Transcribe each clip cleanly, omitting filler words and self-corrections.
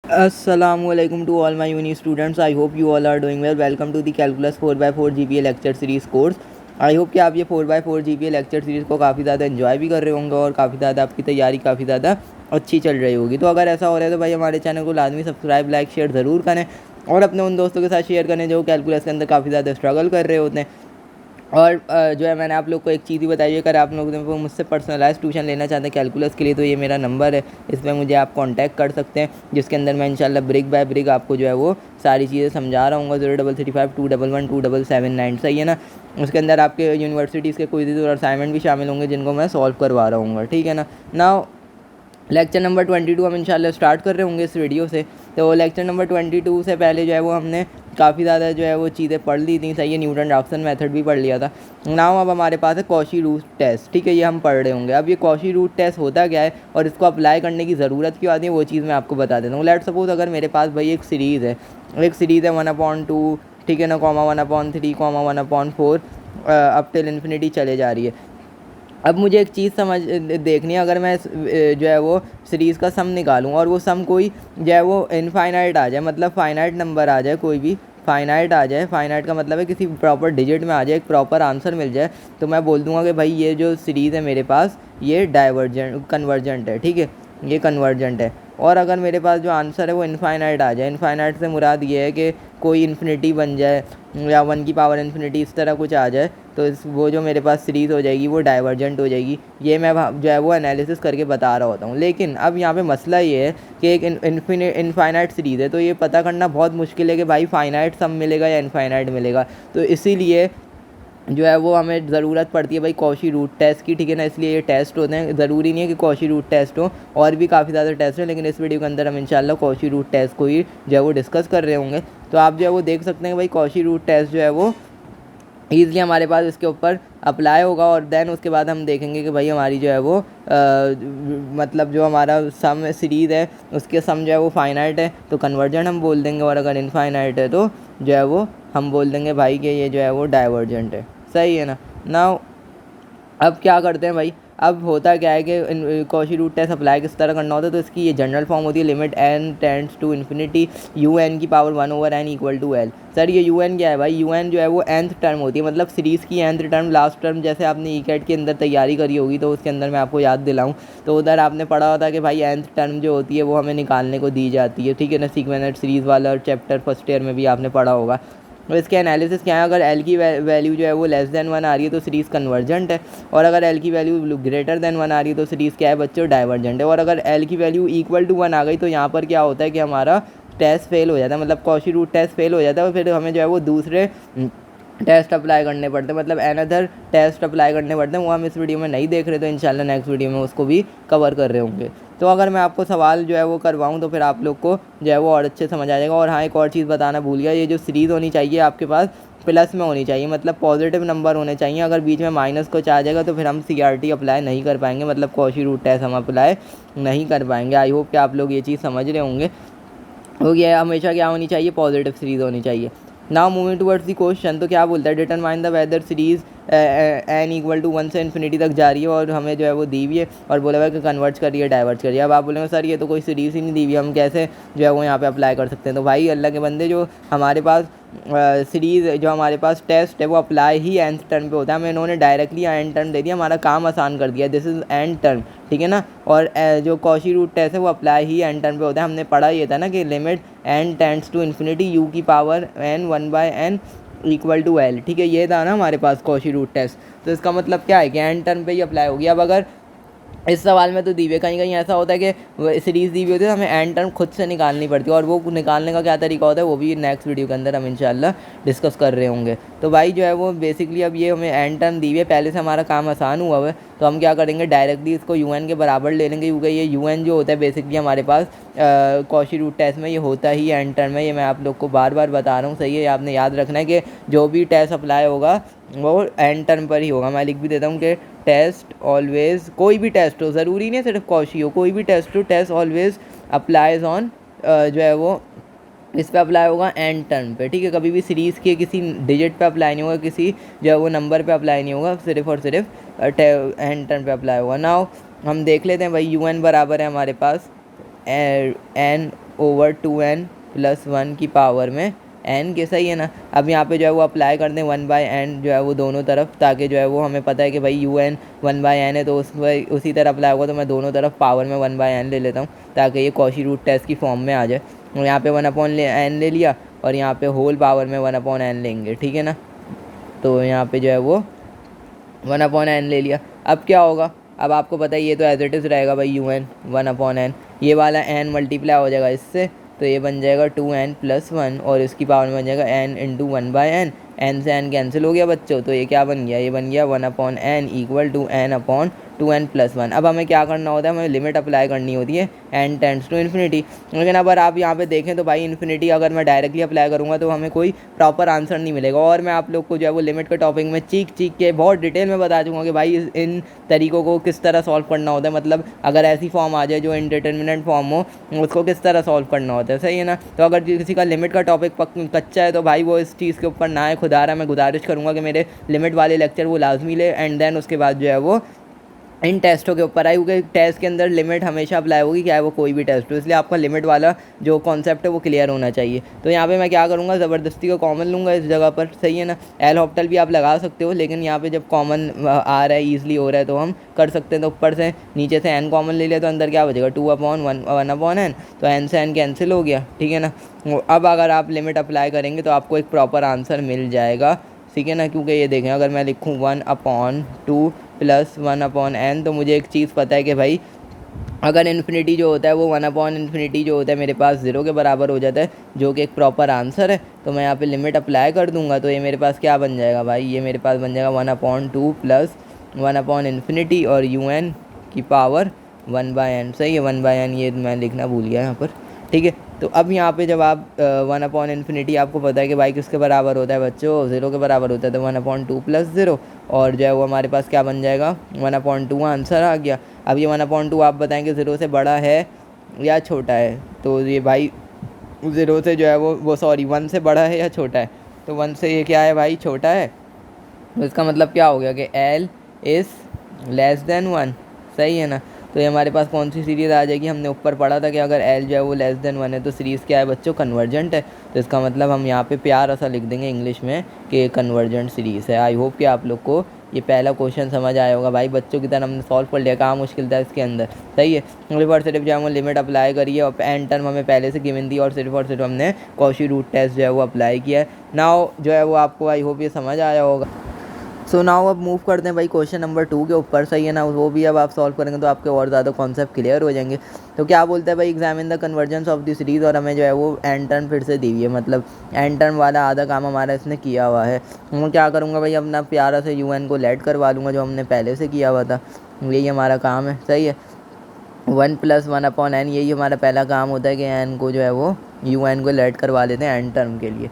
Assalamualaikum to all my uni students. I hope you all are doing well. Welcome to the Calculus 4x4 GPA lecture series course. I hope कि आप ये 4x4 GPA lecture series को काफ़ी ज़्यादा enjoy भी कर रहे होंगे और काफ़ी ज़्यादा आपकी तैयारी काफ़ी ज़्यादा अच्छी चल रही होगी। तो अगर ऐसा हो रहा है तो भाई हमारे चैनल को लाजमी सब्सक्राइब लाइक शेयर ज़रूर करें और अपने उन दोस्तों के साथ शेयर करें जो कैलकुलस के अंदर काफ़ी ज़्यादा स्ट्रगल कर रहे होते हैं। और जो है मैंने आप लोग को एक चीज़ ही बताई है, अगर आप लोग मुझसे पर्सनलाइज ट्यूशन लेना चाहते हैं कैलकुलस के लिए तो ये मेरा नंबर है, इसमें मुझे आप कांटेक्ट कर सकते हैं, जिसके अंदर मैं इंशाल्लाह ब्रिक बाय ब्रिक आपको जो है वो सारी चीज़ें समझा रहा हूँ। 03352112799 सही है ना। उसके अंदर आपके यूनिवर्सिटीज़ के क्विज़ और असाइनमेंट भी शामिल होंगे जिनको मैं सॉल्व करवा रहा हूँ, ठीक है ना। लेक्चर नंबर 22 हम इंशाल्लाह स्टार्ट कर रहे होंगे इस वीडियो से। तो लेक्चर नंबर 22 से पहले जो है वो हमने काफ़ी ज़्यादा जो है वो चीज़ें पढ़ ली थी, सही है। न्यूटन रैप्सन मेथड भी पढ़ लिया था। नाउ अब हमारे पास है कॉशी रूट टेस्ट, ठीक है, ये हम पढ़ रहे होंगे। अब ये कॉशी रूट टेस्ट होता क्या है और इसको अप्लाई करने की ज़रूरत क्यों आती है वो चीज़ मैं आपको बता देता हूँ। लेट सपोज अगर मेरे पास भाई एक सीरीज़ है 1/2, ठीक है ना, 1/3, 1/4 अप टिल इन्फिनिटी चले जा रही है। अब मुझे एक चीज़ देखनी है, अगर मैं जो है वो सीरीज़ का सम निकालूं और वो सम कोई जो है वो इनफाइनाइट आ जाए, मतलब फाइनाइट नंबर आ जाए, कोई भी फाइनाइट आ जाए, फाइनाइट का मतलब है किसी प्रॉपर डिजिट में आ जाए, एक प्रॉपर आंसर मिल जाए, तो मैं बोल दूंगा कि भाई ये जो सीरीज़ है मेरे पास ये कन्वर्जेंट है, ठीक है, ये कन्वर्जेंट है। और अगर मेरे पास जो आंसर है वो इनफाइनाइट आ जाए, इनफाइनाइट से मुराद ये है कि कोई इन्फिनिटी बन जाए या 1⁻∞ इस तरह कुछ आ जाए, तो वो जो मेरे पास सीरीज़ हो जाएगी वो डाइवर्जेंट हो जाएगी। ये मैं जो है वो एनालिसिस करके बता रहा होता हूँ। लेकिन अब यहाँ पे मसला ये है कि एक इनफाइनाइट सीरीज़ है, तो ये पता करना बहुत मुश्किल है कि भाई फाइनाइट सम मिलेगा या इनफाइनाइट मिलेगा। तो इसीलिए जो है वो हमें ज़रूरत पड़ती है भाई कॉशी रूट टेस्ट की, ठीक है ना। इसलिए ये टेस्ट होते हैं, ज़रूरी नहीं है कि कॉशी रूट टेस्ट हो, और भी काफ़ी ज़्यादा टेस्ट हैं, लेकिन इस वीडियो के अंदर हम इंशाल्लाह कॉशी रूट टेस्ट को ही जो है वो डिस्कस कर रहे होंगे। तो आप जो है वो देख सकते हैं भाई कॉशी रूट टेस्ट जो है वो ईज़िली हमारे पास इसके ऊपर अप्लाई होगा। और देन उसके बाद हम देखेंगे कि भाई हमारी जो है वो मतलब जो हमारा सम सीरीज़ है उसके सम जो है वो फाइनाइट है तो कन्वर्जेंट हम बोल देंगे, और अगर इनफाइनाइट है तो जो है वो हम बोल देंगे भाई कि ये जो है वो डाइवर्जेंट है, सही है ना। अब क्या करते हैं भाई, अब होता क्या है कि कॉशी रूट टेस्ट अप्लाई किस तरह करना होता है, तो इसकी ये जनरल फॉर्म होती है limit n tends to infinity un की power 1/n equal to l। Sir ये un क्या है भाई, un जो है वो nth टर्म होती है, मतलब सीरीज़ की nth टर्म, लास्ट टर्म। जैसे आपने ECAT के अंदर तैयारी करी होगी तो उसके अंदर मैं आपको याद दिलाऊं तो उधर आपने पढ़ा होता कि भाई nth टर्म जो होती है वो हमें निकालने को दी जाती है, ठीक है ना। सीक्वेंट सीरीज़ वाला चैप्टर फर्स्ट ईयर में भी आपने पढ़ा होगा। तो इसके एनालिसिस क्या है, अगर एल की वैल्यू जो है वो लेस देन 1 आ रही है तो सीरीज़ कन्वर्जेंट है, और अगर एल की वैल्यू ग्रेटर देन 1 आ रही है तो सीरीज़ क्या है बच्चों, डाइवर्जेंट है। और अगर एल की वैल्यू इक्वल टू 1 आ गई तो यहाँ पर क्या होता है कि हमारा टेस्ट फेल हो जाता है, मतलब कॉशी रूट टेस्ट फेल हो जाता है, और फिर हमें जो है वो दूसरे टेस्ट अप्लाई करने पड़ते हैं, मतलब अनदर टेस्ट अप्लाई करने पड़ते हैं। वो हम इस वीडियो में नहीं देख रहे, तो इंशाल्लाह नेक्स्ट वीडियो में उसको भी कवर कर रहे होंगे। तो अगर मैं आपको सवाल जो है वो करवाऊँ तो फिर आप लोग को जो है वो और अच्छे समझ आ जाएगा। और हाँ, एक और चीज़ बताना भूल गया, ये जो सीरीज़ होनी चाहिए आपके पास प्लस में होनी चाहिए, मतलब पॉजिटिव नंबर होने चाहिए। अगर बीच में माइनस कुछ आ जाएगा तो फिर हम CRT अप्लाई नहीं कर पाएंगे, मतलब कॉशी रूट टेस्ट हम अप्लाई नहीं कर पाएंगे। आई होप कि आप लोग ये चीज़ समझ रहे होंगे। हो गया, हमेशा क्या होनी चाहिए, पॉजिटिव सीरीज़ होनी चाहिए। Now moving towards the question, तो क्या बोलता है, determine the whether series n equal to 1 से इन्फिनिटी तक जा रही है और हमें जो है वो दी हुई है और बोला हुआ है कि कन्वर्ट करिए डाइवर्ट करिए। अब आप बोलेंगे सर ये तो कोई सीरीज़ ही नहीं दी हुई, हम कैसे जो है वो यहाँ पे अप्लाई कर सकते हैं। तो भाई अल्लाह के बंदे, जो हमारे पास सीरीज़ जो हमारे पास टेस्ट है वो अप्लाई ही nth टर्म पे होता है, हमें इन्होंने डायरेक्टली n टर्म दे दिया, हमारा काम आसान कर दिया, दिस इज़ n टर्म, ठीक है ना। और जो कॉशी रूट टेस्ट है वो अप्लाई ही n टर्म पे होता है। हमने पढ़ा ये था ना कि limit n tends to infinity u की power n 1/n equal to l, ठीक है, ये था ना हमारे पास कॉशी रूट टेस्ट। तो इसका मतलब क्या है कि n टर्म पे ही अप्लाई होगी। अब अगर इस सवाल में तो दी हुई, कहीं कहीं ऐसा होता है कि सीरीज़ दी हुई होती है तो हमें एन टर्म खुद से निकालनी पड़ती है, और वो निकालने का क्या तरीका होता है वो भी नेक्स्ट वीडियो के अंदर हम इंशाल्लाह डिस्कस कर रहे होंगे। तो भाई जो है वो बेसिकली अब ये हमें एन टर्म दी हुई है, पहले से हमारा काम आसान हुआ हुआ है, तो हम क्या करेंगे, डायरेक्टली इसको UN के बराबर ले लेंगे, क्योंकि ये UN जो होता है बेसिकली हमारे पास कॉशी रूट टेस्ट में ये होता ही एन टर्म है। ये मैं आप लोग को बार बार बता रहा हूँ, सही है। आपने याद रखना है कि जो भी टेस्ट अप्लाई होगा वो एन टर्म पर ही होगा। मैं लिख भी देता हूँ कि टेस्ट ऑलवेज, कोई भी टेस्ट हो, ज़रूरी नहीं है सिर्फ कॉशी हो, कोई भी टेस्ट हो, टेस्ट ऑलवेज अप्लाइज ऑन जो है वो इस पे अप्लाई होगा एन टर्म पे, ठीक है। कभी भी सीरीज़ के किसी डिजिट पे अप्लाई नहीं होगा, किसी जो है वो नंबर पे अप्लाई नहीं होगा, सिर्फ और सिर्फ एन टर्म पे अप्लाई होगा। नाउ हम देख लेते हैं भाई UN बराबर है हमारे पास n ओवर 2n+1 की पावर में n के, सही है ना। अब यहाँ पे जो है वो अप्लाई कर दें 1/n जो है वो दोनों तरफ, ताकि जो है वो हमें पता है कि भाई un 1/n है, तो उसी तरह अप्लाई होगा। तो मैं दोनों तरफ पावर में 1/n ले लेता हूँ, ताकि ये कॉची रूट टेस्ट की फॉर्म में आ जाए। और यहाँ पे 1/n ले लिया, और यहाँ पे होल पावर में 1/n लेंगे, ठीक है ना। तो यहाँ पे जो है वो 1/n ले लिया। अब क्या होगा, अब आपको पता है ये तो एज इट इज़ रहेगा भाई un 1/n, ये वाला n मल्टीप्लाई हो जाएगा इससे, तो ये बन जाएगा 2n+1, और इसकी पावर में बन जाएगा n इंटू 1/n। n से n कैंसिल हो गया बच्चों, तो ये क्या बन गया, ये बन गया 1/n इक्वल टू n/2n+1। अब हमें क्या करना होता है, हमें लिमिट अप्लाई करनी होती है n टेंड्स टू इन्फिनिटी। लेकिन अगर आप यहाँ पे देखें तो भाई इन्फिनिटी अगर मैं डायरेक्टली अप्लाई करूँगा तो हमें कोई प्रॉपर आंसर नहीं मिलेगा। और मैं आप लोग को जो है वो लिमिट के टॉपिक में चीख के बहुत डिटेल में बता दूँगा कि भाई इन तरीक़ों को किस तरह सॉल्व करना होता है। मतलब अगर ऐसी फॉर्म आ जाए जो इनडिटर्मिनेंट फॉर्म हो, उसको किस तरह सॉल्व करना होता है, सही है ना। तो अगर किसी का लिमिट का टॉपिक कच्चा है तो भाई वो इस चीज़ के ऊपर ना है। खुदा रहा मैं गुजारिश करूँगा कि मेरे लिमिट वाले लेक्चर वो लाजमी ले, एंड देन उसके बाद जो है वो इन टेस्टों के ऊपर आए, क्योंकि टेस्ट के अंदर लिमिट हमेशा अप्लाई होगी, क्या है वो कोई भी टेस्ट हो, इसलिए आपका लिमिट वाला जो कॉन्सेप्ट है वो क्लियर होना चाहिए। तो यहाँ पे मैं क्या करूँगा, ज़बरदस्ती का कॉमन लूँगा इस जगह पर, सही है ना। एल हॉप्टल भी आप लगा सकते हो, लेकिन यहाँ पे जब कॉमन आ रहा है, ईजिली हो रहा है, तो हम कर सकते हैं। तो ऊपर से नीचे से n कॉमन ले लिया, तो अंदर क्या बचेगा 2/1/n, तो n से n कैंसिल हो गया, ठीक है ना। अब अगर आप लिमिट अप्लाई करेंगे तो आपको एक प्रॉपर आंसर मिल जाएगा, ठीक है ना। क्योंकि ये देखें, अगर मैं लिखूँ 1/2 + 1/n, तो मुझे एक चीज़ पता है कि भाई अगर इन्फिनिटी जो होता है वो 1/∞ जो होता है मेरे पास 0 के बराबर हो जाता है, जो कि एक प्रॉपर आंसर है। तो मैं यहाँ पे लिमिट अप्लाई कर दूंगा, तो ये मेरे पास क्या बन जाएगा भाई, ये मेरे पास बन जाएगा 1/2 + 1/∞ और un की पावर 1/n, सही है। 1/n ये मैं लिखना भूल गया यहाँ पर, ठीक है। तो अब यहाँ पे जब आप 1/∞ आपको पता है कि भाई किसके बराबर होता है बच्चों, 0 के बराबर होता है, तो 1/2 + 0, और जो है वो हमारे पास क्या बन जाएगा 1/2 आंसर आ गया। अब ये 1/2 आप बताएंगे 0 से बड़ा है या छोटा है, तो ये भाई 0 से जो है वो सॉरी 1 से बड़ा है या छोटा है, तो 1 से ये क्या है भाई छोटा है। तो इसका मतलब क्या हो गया कि L इज़ <1, सही है ना। तो ये हमारे पास कौन सी सीरीज़ आ जाएगी, हमने ऊपर पढ़ा था कि अगर L जो है वो <1 है तो सीरीज़ क्या है बच्चों, कन्वर्जेंट है। तो इसका मतलब हम यहाँ पे प्यारा सा लिख देंगे इंग्लिश में कि कन्वर्जेंट सीरीज़ है। आई होप कि आप लोग को ये पहला क्वेश्चन समझ आया होगा भाई, बच्चों की तरह हमने सॉल्व कर लिया, कहाँ मुश्किल था इसके अंदर, सही है। सिर्फ जो है वो लिमिट अप्लाई करिए, और एन टर्म हमें पहले से गिवन थी, और सिर्फ हमने कॉची रूट टेस्ट जो है वो अप्लाई किया है। नाउ जो है वो आपको आई होप ये समझ आया होगा। सो नाउ अब मूव करते हैं भाई क्वेश्चन नंबर 2 के ऊपर, सही है ना। वो भी अब आप सॉल्व करेंगे तो आपके और ज़्यादा कॉन्सेप्ट क्लियर हो जाएंगे। तो क्या बोलता है भाई, examine the convergence of the series, और हमें जो है वो एन टर्म फिर से दी हुई है, मतलब एन टर्म वाला आधा काम हमारा इसने किया हुआ है। मैं क्या करूँगा भाई, अपना प्यारा से un को लेट करवा लूँगा जो हमने पहले से किया हुआ था, यही हमारा काम है, सही है। 1 + 1/n यही हमारा पहला काम होता है कि n को जो है वो un को लेट करवा लेते हैं एन टर्म के लिए।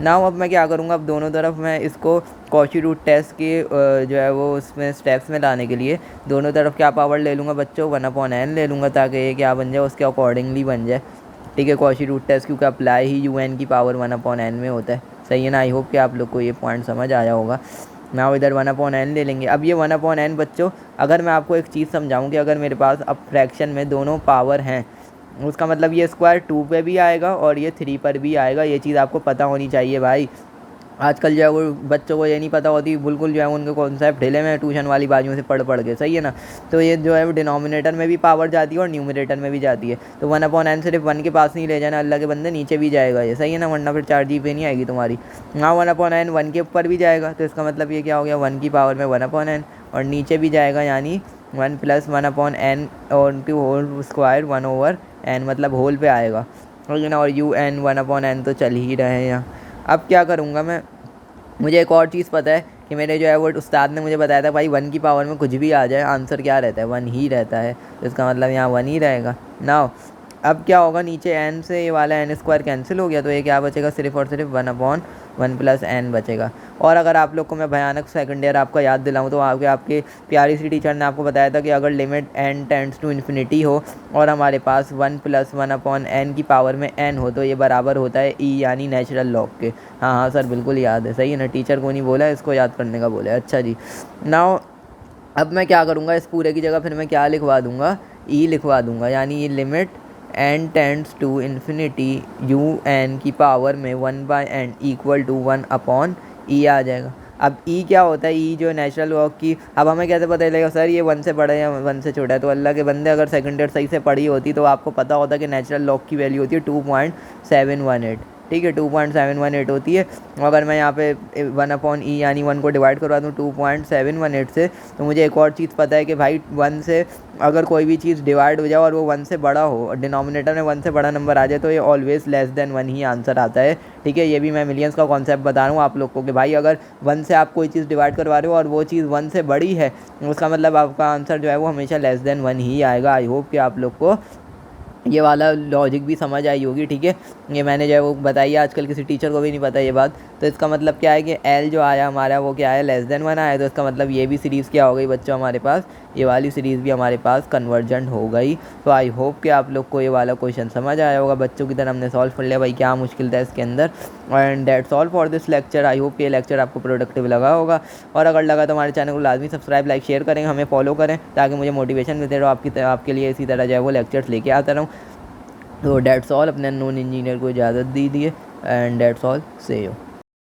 नाउ अब मैं क्या करूँगा, अब दोनों तरफ मैं इसको कॉची रूट टेस्ट के जो है वो उसमें स्टेप्स में लाने के लिए दोनों तरफ क्या पावर ले लूँगा बच्चों, 1/n ले लूँगा, ताकि ये क्या बन जाए उसके अकॉर्डिंगली बन जाए, ठीक है। कॉची रूट टेस्ट क्योंकि अप्लाई ही un की पावर 1/n में होता है, सही है ना। आई होप कि आप लोग को ये पॉइंट समझ आया होगा। नाउ इधर 1/n ले लेंगे। अब ये 1/n बच्चों, अगर मैं आपको एक चीज़ समझाऊँ कि अगर मेरे पास अब फ्रैक्शन में दोनों पावर हैं, उसका मतलब ये स्क्वायर 2 पे भी आएगा और ये 3 पर भी आएगा। ये चीज़ आपको पता होनी चाहिए भाई। आजकल जो है वो बच्चों को ये नहीं पता होती, बिल्कुल जो है उनके कॉन्सेप्ट ढीले में ट्यूशन वाली बाजियों से पढ़ के, सही है ना। तो ये जो है वो डिनोमिनेटर में भी पावर जाती है और न्यूमरेटर में भी जाती है। तो 1/n सिर्फ 1 के पास नहीं ले जाना, अल्लाह के बंदे नीचे भी जाएगा ये, सही है ना, वरना फिर 4 पे नहीं आएगी तुम्हारी। हाँ 1/n 1 के ऊपर भी जाएगा, तो इसका मतलब ये क्या हो गया 1 की पावर में 1/n, और नीचे भी जाएगा यानी 1 + 1/n और टू होल स्क्वायर 1/n, मतलब होल पे आएगा, ठीक है ना। और un 1/n तो चल ही रहे हैं यहाँ। अब क्या करूँगा मैं, मुझे एक और चीज़ पता है कि मेरे जो है वो उस्ताद ने मुझे बताया था भाई 1 की पावर में कुछ भी आ जाए आंसर क्या रहता है, 1 ही रहता है। तो इसका मतलब यहाँ 1 ही रहेगा। नाउ अब क्या होगा, नीचे n से ये वाला n² कैंसिल हो गया, तो ये क्या बचेगा, सिर्फ और सिर्फ 1/1 + n बचेगा। और अगर आप लोग को मैं भयानक सेकंड ईयर आपका याद दिलाऊं तो आपके प्यारी सी टीचर ने आपको बताया था कि अगर limit n tends to infinity हो और हमारे पास 1 + 1/n की पावर में n हो, तो ये बराबर होता है e यानी नेचुरल लॉग के। हाँ सर बिल्कुल याद है, सही है ना, टीचर को नहीं बोला, इसको याद करने का बोला है। अच्छा जी, नाउ अब मैं क्या करूँगा, इस पूरे की जगह फिर मैं क्या लिखवा दूँगा, e लिखवा दूँगा, यानी ये limit n tends to infinity u n की पावर में 1/n equal to 1 upon e आ जाएगा। अब ई क्या होता है, ई जो नेचुरल लॉग की, अब हमें कैसे पता चलेगा सर ये 1 से बड़ा है या 1 से छोटा है? तो अल्लाह के बंदे अगर सेकंड ईयर सही से पढ़ी होती तो आपको पता होता कि नेचुरल लॉग की वैल्यू होती है 2.718, ठीक है, 2.718 होती है। अगर मैं यहाँ पे 1 अपॉन ई यानी 1 को डिवाइड करवा दूँ 2.718 से, तो मुझे एक और चीज़ पता है कि भाई 1 से अगर कोई भी चीज़ डिवाइड हो जाए और वो 1 से बड़ा हो और डिनोमिनेटर में 1 से बड़ा नंबर आ जाए तो ये ऑलवेज़ लेस देन 1 ही आंसर आता है, ठीक है। ये भी मैं मिलियंस का कॉन्सेप्ट बता रहा हूँ आप लोग को कि भाई अगर 1 से आप कोई चीज़ डिवाइड करवा रहे हो और वो चीज़ 1 से बड़ी है, उसका मतलब आपका आंसर जो है वो हमेशा लेस देन 1 ही आएगा। आई होप कि आप लोग को ये वाला लॉजिक भी समझ आई होगी, ठीक है। ये मैंने जो है वो बताई है, आजकल किसी टीचर को भी नहीं पता ये बात। तो इसका मतलब क्या है कि एल जो आया हमारा वो क्या है, लेस देन 1 आया, तो इसका मतलब ये भी सीरीज़ क्या हो गई बच्चों हमारे पास, ये वाली सीरीज़ भी हमारे पास कन्वर्जेंट हो गई। तो आई होप कि आप लोग को ये वाला क्वेश्चन समझ आया होगा। बच्चों की तरह हमने सॉल्व कर लिया, भाई क्या मुश्किल था इसके अंदर। And that's all for this lecture. I hope कि ये लेक्चर आपको प्रोडक्टिव लगा होगा, और अगर लगा तो हमारे चैनल को लाजमी सब्सक्राइब, लाइक, शेयर करें, हमें फॉलो करें ताकि मुझे मोटिवेशन मिलते रहो आपके लिए इसी तरह जो है वो लेक्चर्स लेके आता रहूँ। तो डेट्स ऑल, अपने नॉन इंजीनियर को इजाज़त दीजिए, एंड डेट्स ऑल, से यू।